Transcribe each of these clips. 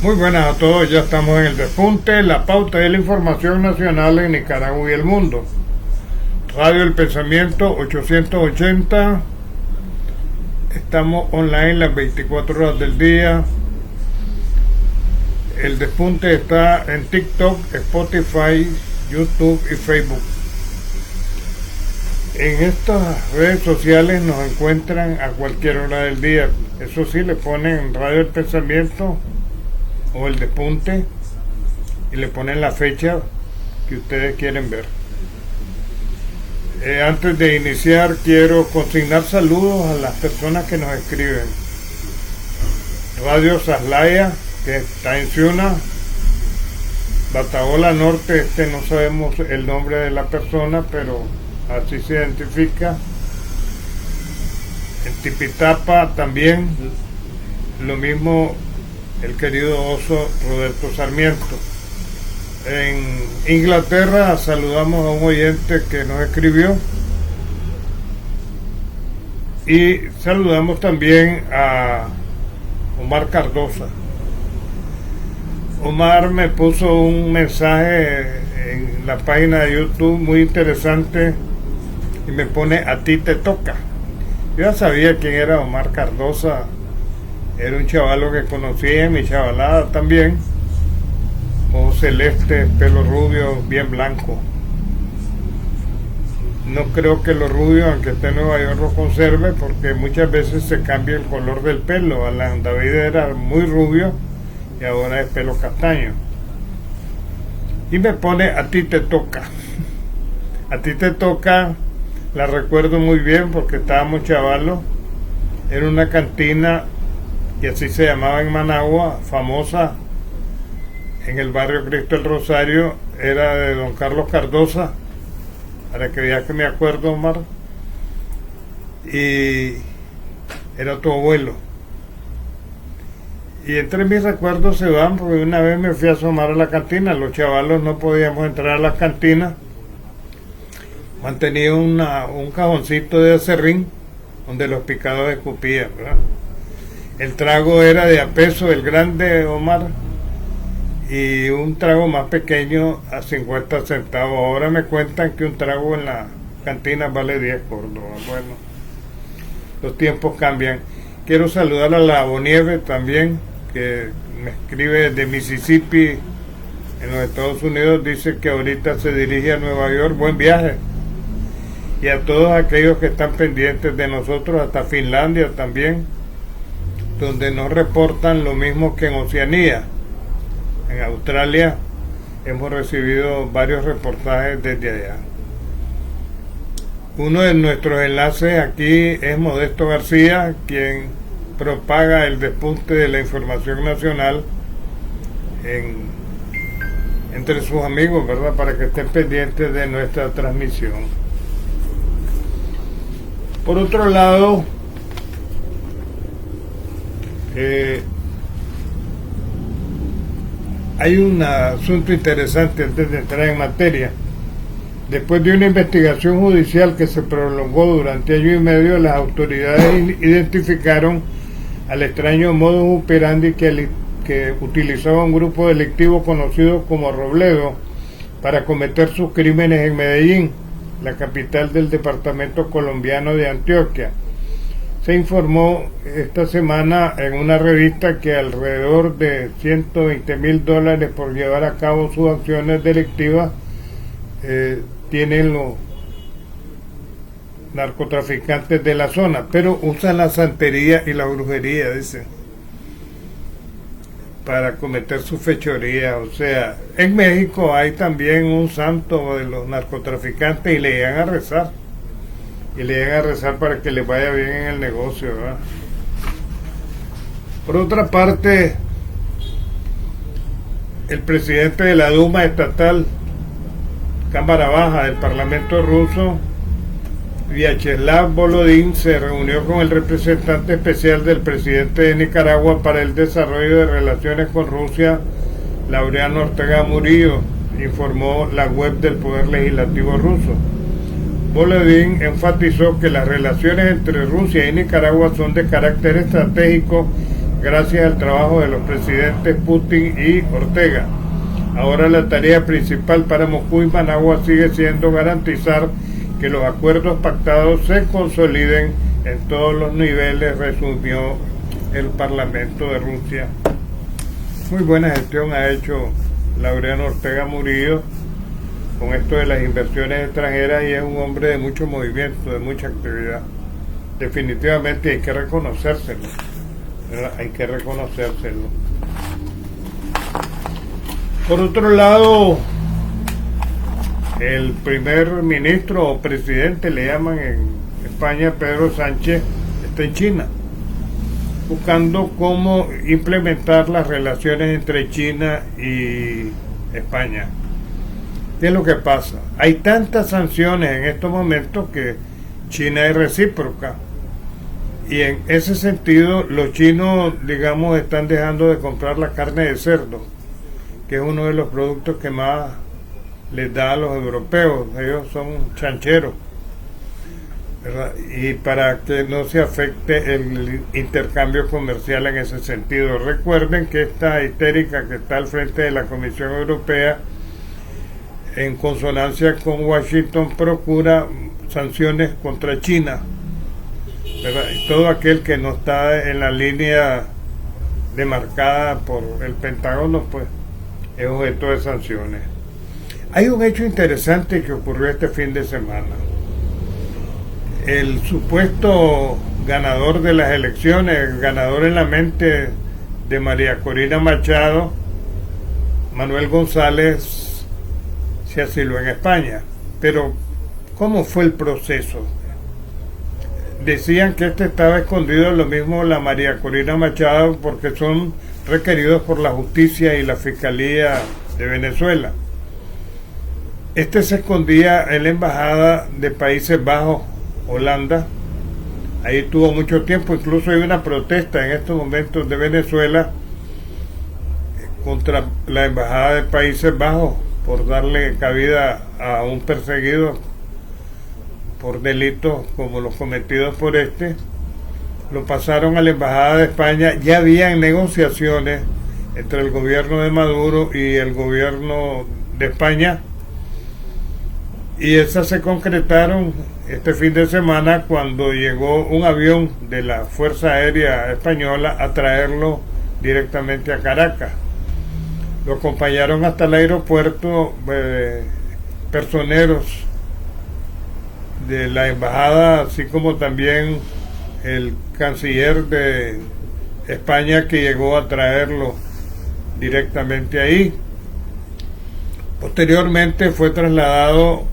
Muy buenas a todos, ya estamos en el despunte, la pauta de la información nacional en Nicaragua y el mundo. Radio El Pensamiento 880, estamos online las 24 horas del día. El despunte está en TikTok, Spotify, YouTube y Facebook. En estas redes sociales nos encuentran a cualquier hora del día. Eso sí, le ponen Radio El Pensamiento o El Despunte y le ponen la fecha que ustedes quieren ver. Antes de iniciar, quiero consignar saludos a las personas que nos escriben. Radio Saslaya, que está en Ciuna, Bataola Norte, no sabemos el nombre de la persona, pero así se identifica. En Tipitapa también, lo mismo el querido oso Roberto Sarmiento. En Inglaterra saludamos a un oyente que nos escribió y saludamos también a Omar Cardosa. Omar me puso un mensaje en la página de YouTube muy interesante y me pone: a ti te toca. Yo ya sabía quién era Omar Cardosa. Era un chavalo que conocí en mi chavalada también. Ojos celestes, pelo rubio, bien blanco. No creo que lo rubio, aunque esté en Nueva York, lo conserve, porque muchas veces se cambia el color del pelo. Alan David era muy rubio y ahora es pelo castaño. Y me pone: a ti te toca. A ti te toca, la recuerdo muy bien porque estábamos chavalos. Era una cantina, y así se llamaba en Managua, famosa en el barrio Cristo del Rosario. Era de don Carlos Cardosa, para que veas que me acuerdo, Omar. Y era tu abuelo. Y entre mis recuerdos se van, porque una vez me fui a asomar a la cantina. Los chavalos no podíamos entrar a las cantinas. Mantenía un cajoncito de acerrín donde los picados escupían, ¿verdad? El trago era de a peso, el grande, Omar, y un trago más pequeño a 50 centavos. Ahora me cuentan que un trago en la cantina vale 10 córdobas. Bueno, los tiempos cambian. Quiero saludar a la Bonieve también, que me escribe de Mississippi, en los Estados Unidos. Dice que ahorita se dirige a Nueva York. Buen viaje. Y a todos aquellos que están pendientes de nosotros, hasta Finlandia también, donde nos reportan lo mismo que en Oceanía. En Australia hemos recibido varios reportajes desde allá. Uno de nuestros enlaces aquí es Modesto García, quien propaga el despunte de la información nacional entre sus amigos, ¿verdad? Para que estén pendientes de nuestra transmisión. Por otro lado, hay un asunto interesante antes de entrar en materia. Después de una investigación judicial que se prolongó durante año y medio, las autoridades identificaron al extraño modus operandi que utilizaba un grupo delictivo conocido como Robledo para cometer sus crímenes en Medellín, la capital del departamento colombiano de Antioquia. Se informó esta semana en una revista que alrededor de $120,000 por llevar a cabo sus acciones delictivas tienen los narcotraficantes de la zona, pero usan la santería y la brujería, dicen, para cometer su fechoría. O sea, en México hay también un santo de los narcotraficantes y le llegan a rezar. Y le llegan a rezar para que les vaya bien en el negocio, ¿verdad? Por otra parte, el presidente de la Duma estatal, Cámara Baja del Parlamento ruso, Vyacheslav Volodin, se reunió con el representante especial del presidente de Nicaragua para el desarrollo de relaciones con Rusia, Laureano Ortega Murillo, informó la web del Poder Legislativo ruso. Volodin enfatizó que las relaciones entre Rusia y Nicaragua son de carácter estratégico gracias al trabajo de los presidentes Putin y Ortega. Ahora la tarea principal para Moscú y Managua sigue siendo garantizar que los acuerdos pactados se consoliden en todos los niveles, resumió el Parlamento de Rusia. Muy buena gestión ha hecho Laureano Ortega Murillo con esto de las inversiones extranjeras, y es un hombre de mucho movimiento, de mucha actividad. Definitivamente hay que reconocérselo, ¿verdad? Hay que reconocérselo. Por otro lado, el primer ministro o presidente, le llaman en España, Pedro Sánchez, está en China, buscando cómo implementar las relaciones entre China y España. ¿Qué es lo que pasa? Hay tantas sanciones en estos momentos que China es recíproca, y en ese sentido los chinos, digamos, están dejando de comprar la carne de cerdo, que es uno de los productos que más les da a los europeos. Ellos son chancheros, ¿verdad? Y para que no se afecte el intercambio comercial en ese sentido. Recuerden que esta histérica que está al frente de la Comisión Europea, en consonancia con Washington, procura sanciones contra China, ¿verdad? Y todo aquel que no está en la línea demarcada por el Pentágono, pues es objeto de sanciones. Hay un hecho interesante que ocurrió este fin de semana. El supuesto ganador de las elecciones, el ganador en la mente de María Corina Machado, Manuel González, se asiló en España. Pero ¿cómo fue el proceso? Decían que estaba escondido, lo mismo la María Corina Machado, porque son requeridos por la justicia y la fiscalía de Venezuela. Se escondía en la embajada de Países Bajos, Holanda. Ahí tuvo mucho tiempo. Incluso hay una protesta en estos momentos de Venezuela contra la embajada de Países Bajos por darle cabida a un perseguido por delitos como los cometidos por lo pasaron a la embajada de España. Ya habían negociaciones entre el gobierno de Maduro y el gobierno de España, y esas se concretaron este fin de semana cuando llegó un avión de la Fuerza Aérea Española a traerlo directamente a Caracas. Lo acompañaron hasta el aeropuerto personeros de la embajada, así como también el canciller de España, que llegó a traerlo directamente ahí. Posteriormente fue trasladado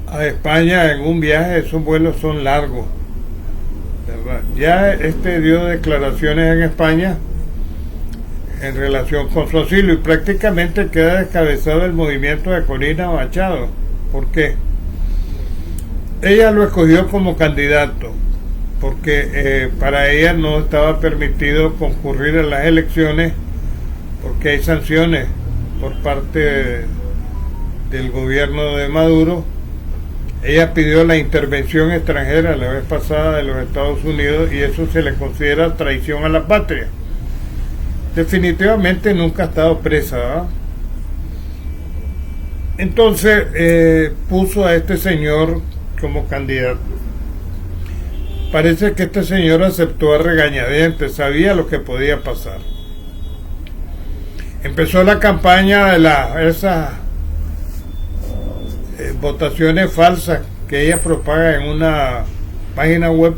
a España en un viaje. Esos vuelos son largos, ¿verdad? Ya dio declaraciones en España en relación con su asilo, y prácticamente queda descabezado el movimiento de Corina Machado. ¿Por qué? Ella lo escogió como candidato porque para ella no estaba permitido concurrir a las elecciones, porque hay sanciones por parte del gobierno de Maduro. Ella pidió la intervención extranjera la vez pasada de los Estados Unidos, y eso se le considera traición a la patria. Definitivamente nunca ha estado presa, ¿verdad? Entonces puso a este señor como candidato. Parece que este señor aceptó a regañadientes, sabía lo que podía pasar. Empezó la campaña de esas votaciones falsas que ella propaga en una página web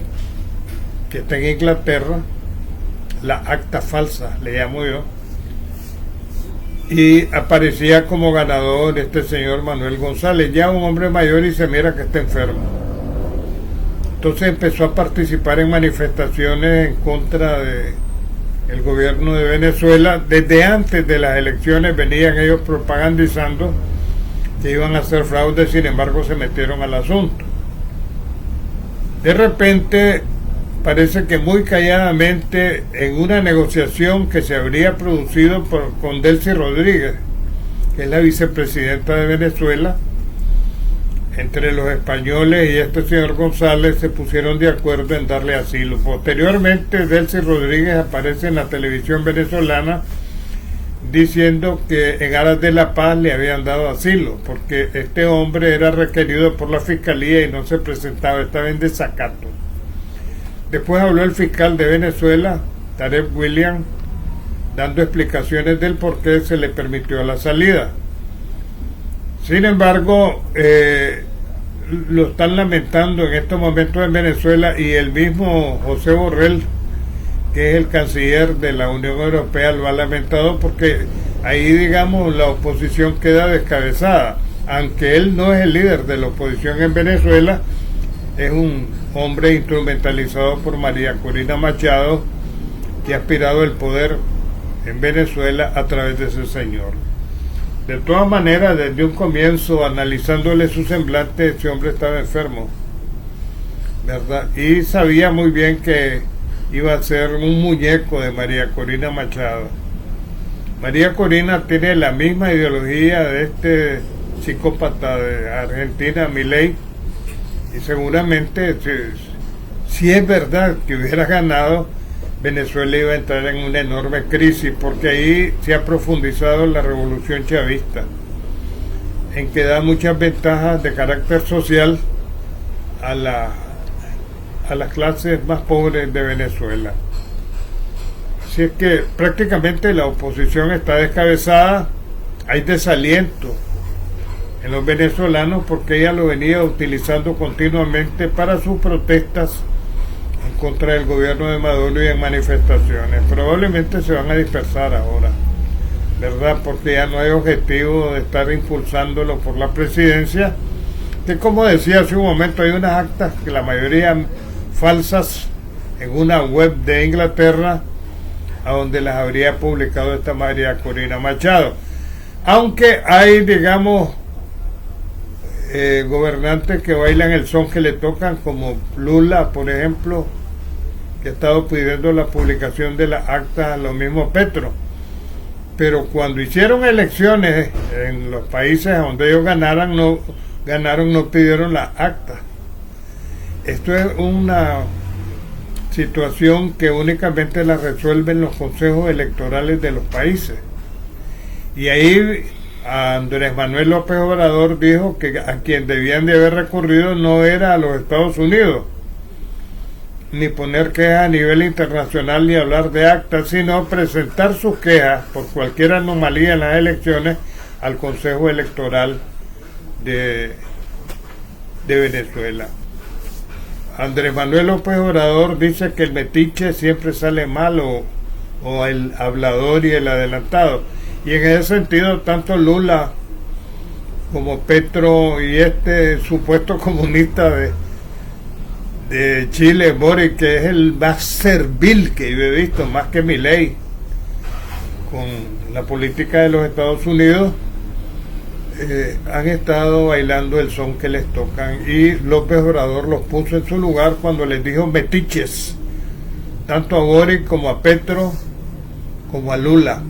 que está en Inglaterra, la acta falsa, le llamo yo, y aparecía como ganador este señor Manuel González, ya un hombre mayor, y se mira que está enfermo. Entonces empezó a participar en manifestaciones en contra del gobierno de Venezuela. Desde antes de las elecciones venían ellos propagandizando que iban a hacer fraude, sin embargo se metieron al asunto. De repente, parece que muy calladamente, en una negociación que se habría producido con Delcy Rodríguez, que es la vicepresidenta de Venezuela, entre los españoles y este señor González se pusieron de acuerdo en darle asilo. Posteriormente, Delcy Rodríguez aparece en la televisión venezolana diciendo que en aras de la paz le habían dado asilo, porque este hombre era requerido por la fiscalía y no se presentaba, estaba en desacato. Después habló el fiscal de Venezuela, Tarek William, dando explicaciones del por qué se le permitió la salida. Sin embargo, lo están lamentando en estos momentos en Venezuela, y el mismo José Borrell, que es el canciller de la Unión Europea, lo ha lamentado, porque ahí, digamos, la oposición queda descabezada. Aunque él no es el líder de la oposición en Venezuela, es un hombre instrumentalizado por María Corina Machado, que ha aspirado el poder en Venezuela a través de ese señor. De todas maneras, desde un comienzo, analizándole su semblante, ese hombre estaba enfermo, ¿verdad? Y sabía muy bien que iba a ser un muñeco de María Corina Machado. María Corina tiene la misma ideología de este psicópata de Argentina, Milei, y seguramente, si es verdad que hubiera ganado, Venezuela iba a entrar en una enorme crisis, porque ahí se ha profundizado la revolución chavista, en que da muchas ventajas de carácter social a las clases más pobres de Venezuela. Así es que prácticamente la oposición está descabezada, hay desaliento en los venezolanos, porque ella lo venía utilizando continuamente para sus protestas en contra del gobierno de Maduro y en manifestaciones. Probablemente se van a dispersar ahora, ¿verdad? Porque ya no hay objetivo de estar impulsándolo por la presidencia, que, como decía hace un momento, hay unas actas que la mayoría falsas en una web de Inglaterra, a donde las habría publicado esta María Corina Machado. Aunque hay, digamos, gobernantes que bailan el son que le tocan, como Lula, por ejemplo, que ha estado pidiendo la publicación de las actas, lo mismo Petro. Pero cuando hicieron elecciones en los países donde ellos no pidieron las actas. Esto es una situación que únicamente la resuelven los consejos electorales de los países. Y ahí Andrés Manuel López Obrador dijo que a quien debían de haber recurrido no era a los Estados Unidos, ni poner quejas a nivel internacional, ni hablar de actas, sino presentar sus quejas por cualquier anomalía en las elecciones al Consejo Electoral de Venezuela. Andrés Manuel López Obrador dice que el metiche siempre sale mal, o el hablador y el adelantado. Y en ese sentido, tanto Lula como Petro y este supuesto comunista de Chile, Boric, que es el más servil que yo he visto, más que Milei, con la política de los Estados Unidos, han estado bailando el son que les tocan, y López Obrador los puso en su lugar cuando les dijo metiches, tanto a Boric como a Petro como a Lula,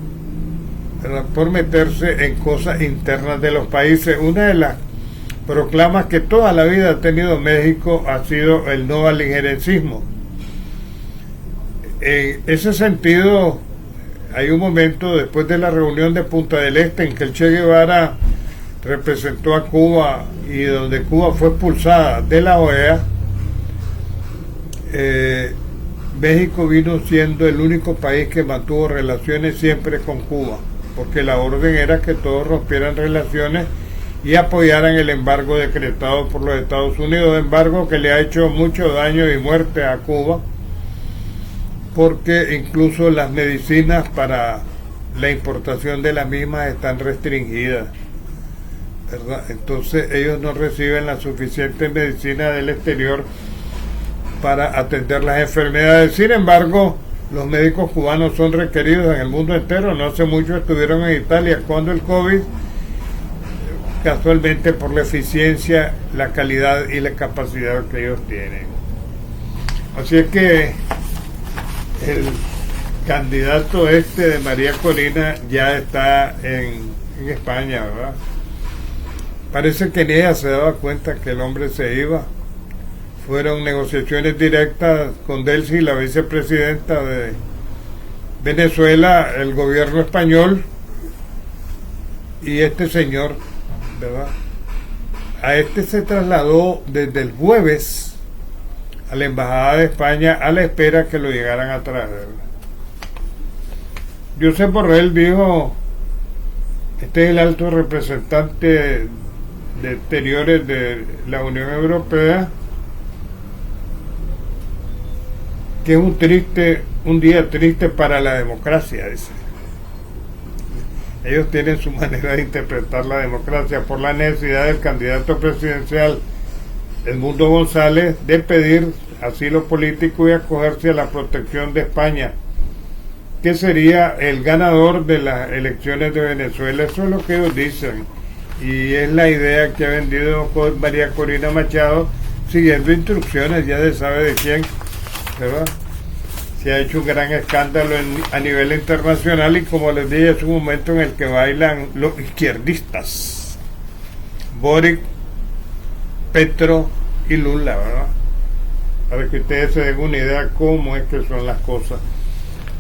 ¿verdad?, por meterse en cosas internas de los países. Una de las proclamas que toda la vida ha tenido México ha sido el no al injerencismo. En ese sentido, hay un momento después de la reunión de Punta del Este en que el Che Guevara representó a Cuba, y donde Cuba fue expulsada de la OEA, México vino siendo el único país que mantuvo relaciones siempre con Cuba, porque la orden era que todos rompieran relaciones y apoyaran el embargo decretado por los Estados Unidos, embargo que le ha hecho mucho daño y muerte a Cuba, porque incluso las medicinas para la importación de las mismas están restringidas, ¿verdad? Entonces ellos no reciben la suficiente medicina del exterior para atender las enfermedades. Sin embargo, los médicos cubanos son requeridos en el mundo entero. No hace mucho estuvieron en Italia cuando el COVID, casualmente por la eficiencia, la calidad y la capacidad que ellos tienen. Así es que el candidato de María Corina ya está en España, ¿verdad? Parece que ni ella se daba cuenta que el hombre se iba. Fueron negociaciones directas con Delcy, la vicepresidenta de Venezuela, el gobierno español y este señor, ¿verdad? A este se trasladó desde el jueves a la embajada de España a la espera que lo llegaran a traer. Josep Borrell dijo: este es el alto representante de Exteriores de la Unión Europea, que es un día triste para la democracia, dice. Ellos tienen su manera de interpretar la democracia por la necesidad del candidato presidencial Edmundo González de pedir asilo político y acogerse a la protección de España, que sería el ganador de las elecciones de Venezuela. Eso es lo que ellos dicen, y es la idea que ha vendido María Corina Machado, siguiendo instrucciones, ya se sabe de quién, ¿verdad? Se ha hecho un gran escándalo a nivel internacional, y como les dije, es un momento en el que bailan los izquierdistas, Boric, Petro y Lula, ¿verdad? Para que ustedes se den una idea cómo es que son las cosas.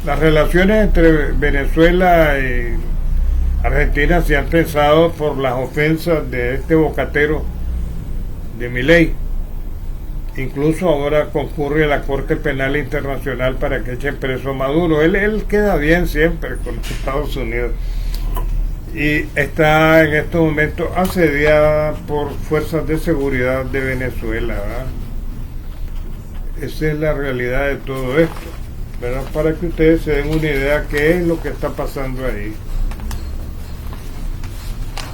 Las relaciones entre Venezuela y Argentina se han tensado por las ofensas de este bocatero de Milei. Incluso ahora concurre a la Corte Penal Internacional para que echen preso a Maduro. Él queda bien siempre con Estados Unidos. Y está en estos momentos asediada por fuerzas de seguridad de Venezuela, ¿verdad? Esa es la realidad de todo esto, ¿verdad? Para que ustedes se den una idea de qué es lo que está pasando ahí.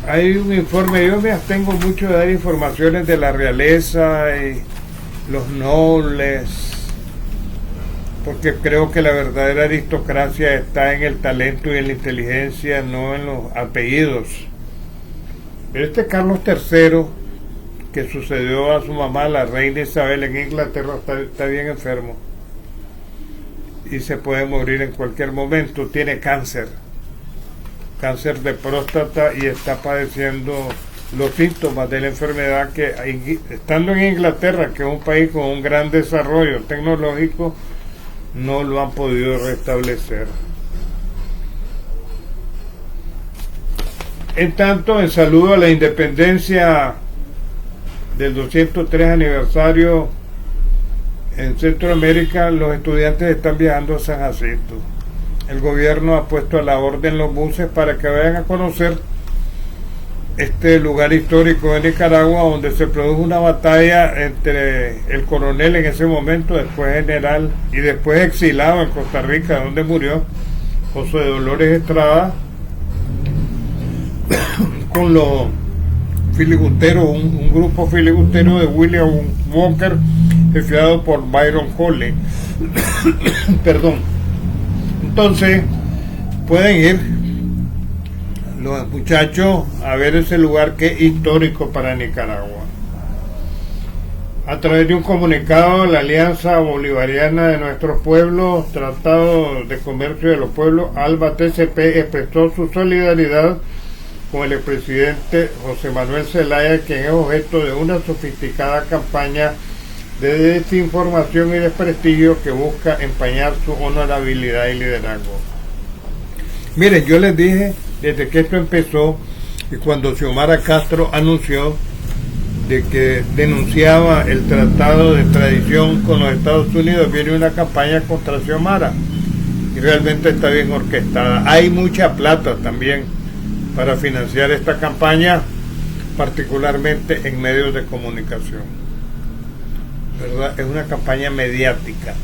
Hay un informe, yo me abstengo mucho de dar informaciones de la realeza y los nobles, porque creo que la verdadera aristocracia está en el talento y en la inteligencia, no en los apellidos. Este Carlos III, que sucedió a su mamá, la reina Isabel, en Inglaterra, está bien enfermo y se puede morir en cualquier momento. Tiene cáncer de próstata, y está padeciendo los síntomas de la enfermedad, que estando en Inglaterra, que es un país con un gran desarrollo tecnológico, no lo han podido restablecer. En tanto, en saludo a la independencia del 203 aniversario en Centroamérica, los estudiantes están viajando a San Jacinto. El gobierno ha puesto a la orden los buses para que vayan a conocer este lugar histórico de Nicaragua, donde se produjo una batalla entre el coronel en ese momento, después general y después exilado en Costa Rica, donde murió, José Dolores Estrada, con los filibusteros, un grupo filibustero de William Walker, jefiado por Byron Hawley. Perdón. Entonces pueden ir los muchachos a ver ese lugar que es histórico para Nicaragua. A través de un comunicado, la Alianza Bolivariana de Nuestros Pueblos, Tratado de Comercio de los Pueblos, ALBA TCP, expresó su solidaridad con el expresidente José Manuel Zelaya, quien es objeto de una sofisticada campaña de desinformación y desprestigio que busca empañar su honorabilidad y liderazgo. Miren, yo les dije desde que esto empezó, y cuando Xiomara Castro anunció de que denunciaba el tratado de extradición con los Estados Unidos, viene una campaña contra Xiomara, y realmente está bien orquestada. Hay mucha plata también para financiar esta campaña, particularmente en medios de comunicación, ¿verdad? Es una campaña mediática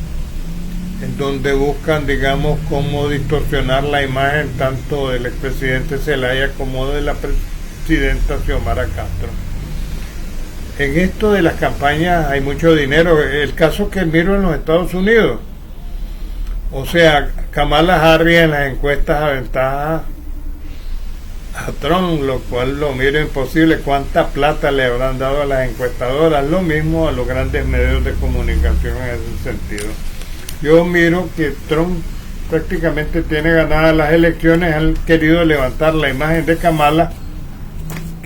en donde buscan, digamos, cómo distorsionar la imagen tanto del expresidente Zelaya como de la presidenta Xiomara Castro. En esto de las campañas hay mucho dinero. El caso que miro en los Estados Unidos, o sea, Kamala Harris en las encuestas aventaja a Trump, lo cual lo miro imposible. ¿Cuánta plata le habrán dado a las encuestadoras? Lo mismo a los grandes medios de comunicación en ese sentido. Yo miro que Trump prácticamente tiene ganadas las elecciones. Han querido levantar la imagen de Kamala,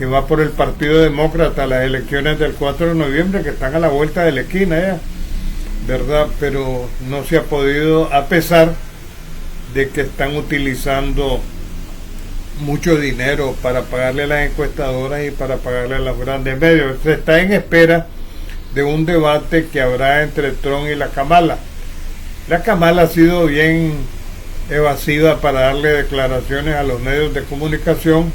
que va por el Partido Demócrata a las elecciones del 4 de noviembre, que están a la vuelta de la esquina ya, ¿verdad? Pero no se ha podido, a pesar de que están utilizando mucho dinero para pagarle a las encuestadoras y para pagarle a los grandes medios. Se está en espera de un debate que habrá entre Trump y la Kamala. La Kamala ha sido bien evasiva para darle declaraciones a los medios de comunicación,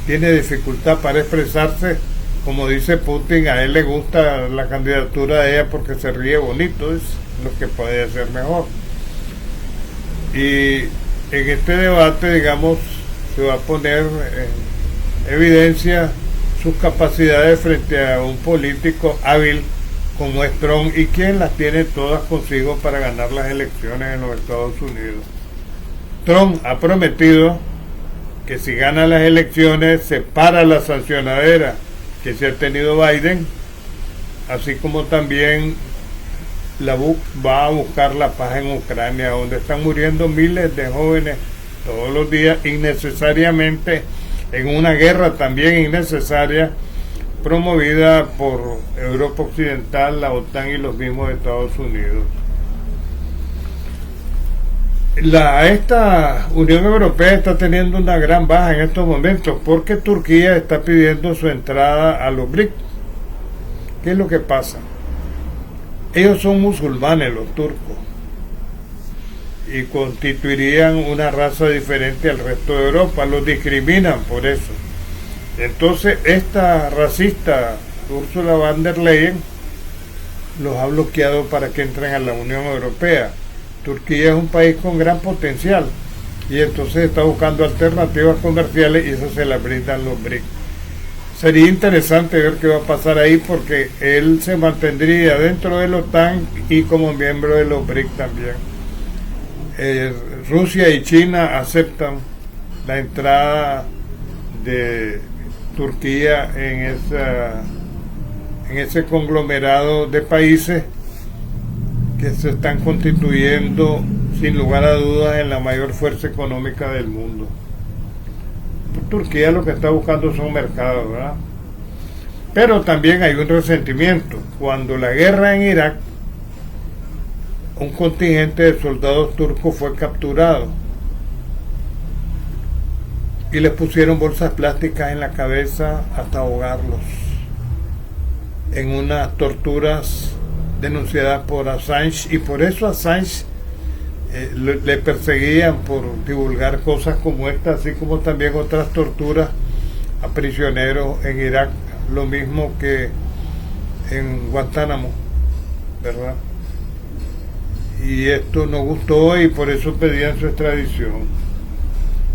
tiene dificultad para expresarse. Como dice Putin, a él le gusta la candidatura de ella porque se ríe bonito, es lo que puede hacer mejor. Y en este debate, digamos, se va a poner en evidencia sus capacidades frente a un político hábil como es Trump, y quien las tiene todas consigo para ganar las elecciones en los Estados Unidos. Trump ha prometido que si gana las elecciones se para la sancionadera que se ha tenido Biden, así como también va a buscar la paz en Ucrania, donde están muriendo miles de jóvenes todos los días innecesariamente, en una guerra también innecesaria promovida por Europa Occidental, la OTAN y los mismos Estados Unidos. Esta Unión Europea está teniendo una gran baja en estos momentos porque Turquía está pidiendo su entrada a los BRIC. ¿Qué es lo que pasa? Ellos son musulmanes, los turcos, y constituirían una raza diferente al resto de Europa, los discriminan por eso. Entonces esta racista Ursula von der Leyen los ha bloqueado para que entren a la Unión Europea. Turquía es un país con gran potencial y entonces está buscando alternativas comerciales y eso se las brindan los BRIC. Sería interesante ver qué va a pasar ahí, porque él se mantendría dentro de la OTAN y como miembro de los BRIC también. Rusia y China aceptan la entrada de Turquía en ese conglomerado de países que se están constituyendo sin lugar a dudas en la mayor fuerza económica del mundo. Turquía lo que está buscando son mercados, ¿verdad? Pero también hay un resentimiento. Cuando la guerra en Irak, un contingente de soldados turcos fue capturado y les pusieron bolsas plásticas en la cabeza hasta ahogarlos, en unas torturas denunciadas por Assange, y por eso Assange le perseguían por divulgar cosas como esta, así como también otras torturas a prisioneros en Irak, lo mismo que en Guantánamo, ¿verdad? Y esto no gustó y por eso pedían su extradición.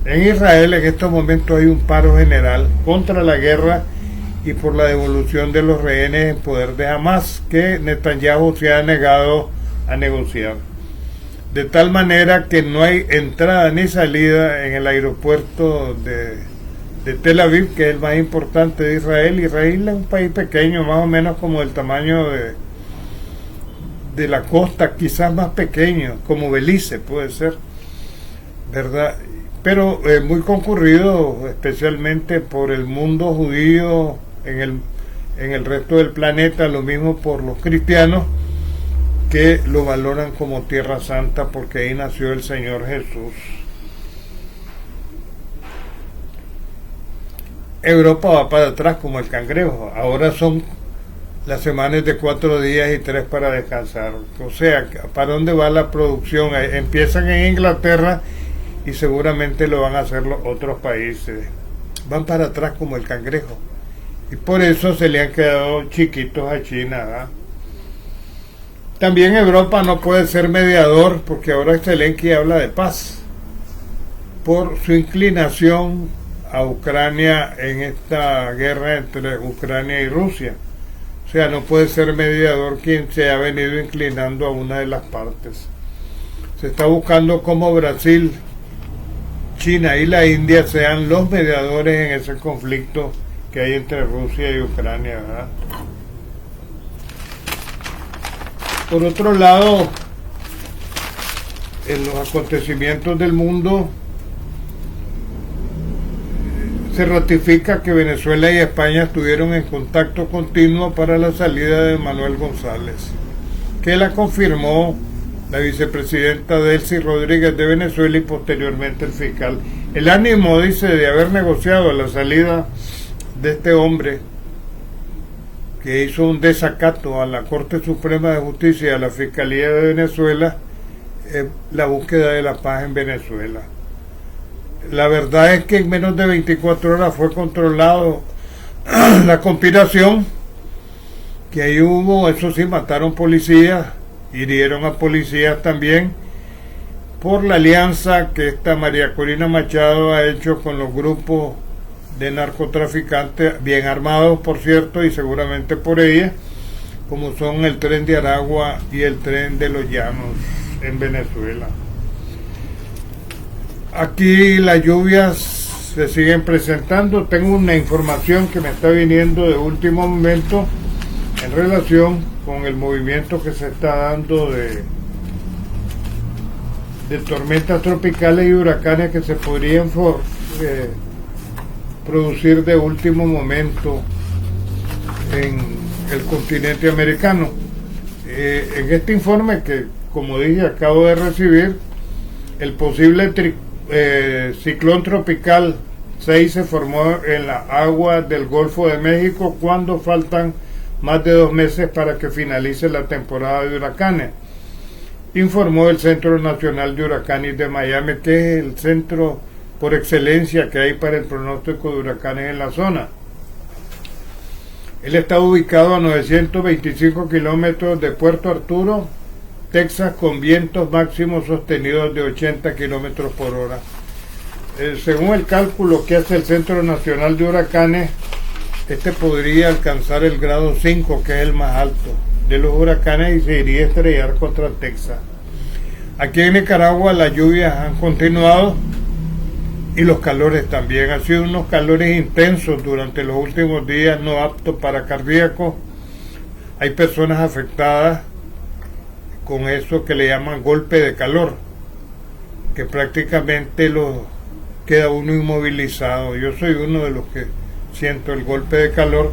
En Israel en estos momentos hay un paro general contra la guerra y por la devolución de los rehenes en poder de Hamas, que Netanyahu se ha negado a negociar. De tal manera que no hay entrada ni salida en el aeropuerto de Tel Aviv, que es el más importante de Israel. Israel es un país pequeño, más o menos como el tamaño de la costa, quizás más pequeño, como Belice puede ser, ¿verdad? Pero muy concurrido, especialmente por el mundo judío en el resto del planeta, lo mismo por los cristianos, que lo valoran como tierra santa porque ahí nació el Señor Jesús. Europa va para atrás como el cangrejo. Ahora son las semanas de 4 días y 3 para descansar. O sea, ¿para dónde va la producción? Empiezan en Inglaterra y seguramente lo van a hacer los otros países. Van para atrás como el cangrejo. Y por eso se le han quedado chiquitos a China, ¿verdad? También Europa no puede ser mediador porque ahora Zelensky habla de paz por su inclinación a Ucrania en esta guerra entre Ucrania y Rusia. O sea, no puede ser mediador quien se ha venido inclinando a una de las partes. Se está buscando cómo Brasil, China y la India sean los mediadores en ese conflicto que hay entre Rusia y Ucrania, ¿verdad? Por otro lado, en los acontecimientos del mundo se ratifica que Venezuela y España estuvieron en contacto continuo para la salida de Manuel González, que la confirmó la vicepresidenta Delcy Rodríguez de Venezuela y posteriormente el fiscal. El ánimo, dice, de haber negociado la salida de este hombre que hizo un desacato a la Corte Suprema de Justicia y a la Fiscalía de Venezuela, la búsqueda de la paz en Venezuela. La verdad es que en menos de 24 horas fue controlado la conspiración, que ahí hubo, eso sí, mataron policías, hirieron a policías también, por la alianza que esta María Corina Machado ha hecho con los grupos de narcotraficantes, bien armados por cierto, y seguramente por ella, como son el Tren de Aragua y el Tren de los Llanos en Venezuela. Aquí las lluvias se siguen presentando. Tengo una información que me está viniendo de último momento en relación con el movimiento que se está dando de tormentas tropicales y huracanes que se podrían producir de último momento en el continente americano. En este informe que, como dije, acabo de recibir, el posible ciclón tropical 6 se formó en la agua del Golfo de México cuando faltan más de 2 meses para que finalice la temporada de huracanes, informó el Centro Nacional de Huracanes de Miami, que es el centro por excelencia que hay para el pronóstico de huracanes en la zona. Él está ubicado a 925 kilómetros de Puerto Arturo, Texas, con vientos máximos sostenidos de 80 kilómetros por hora. Según el cálculo que hace el Centro Nacional de Huracanes, este podría alcanzar el grado 5, que es el más alto de los huracanes, y se iría a estrellar contra Texas. Aquí en Nicaragua las lluvias han continuado y los calores también. Han sido unos calores intensos durante los últimos días, no aptos para cardíacos. Hay personas afectadas con eso que le llaman golpe de calor, que prácticamente queda uno inmovilizado. Yo soy uno de los que siento el golpe de calor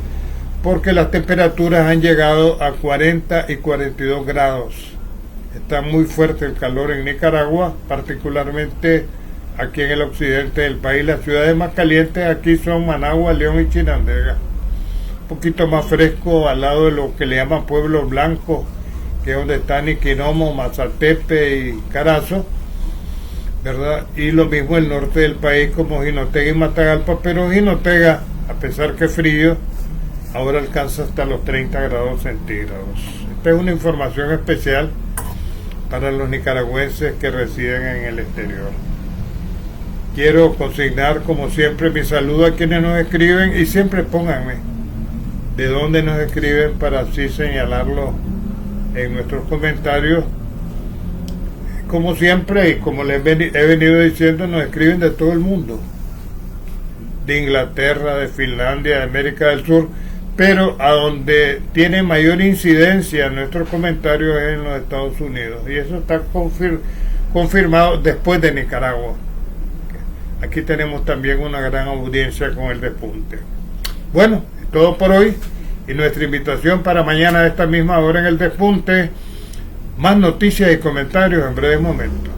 porque las temperaturas han llegado a 40 y 42 grados. Está muy fuerte el calor en Nicaragua, particularmente aquí en el occidente del país. Las ciudades más calientes aquí son Managua, León y Chinandega. Un poquito más fresco al lado de lo que le llaman pueblos blancos, que es donde están Iquinomo, Mazatepe y Carazo, ¿verdad? Y lo mismo el norte del país, como Jinotega y Matagalpa, pero Jinotega, a pesar que es frío, ahora alcanza hasta los 30 grados centígrados. Esta es una información especial para los nicaragüenses que residen en el exterior. Quiero consignar, como siempre, mi saludo a quienes nos escriben, y siempre pónganme de dónde nos escriben para así señalarlo en nuestros comentarios. Como siempre, y como les he venido diciendo, nos escriben de todo el mundo, de Inglaterra, de Finlandia, de América del Sur, pero a donde tiene mayor incidencia nuestros comentarios es en los Estados Unidos, y eso está confirmado después de Nicaragua. Aquí tenemos también una gran audiencia con el Despunte. Bueno, es todo por hoy, y nuestra invitación para mañana a esta misma hora en el Despunte. Más noticias y comentarios en breves momentos.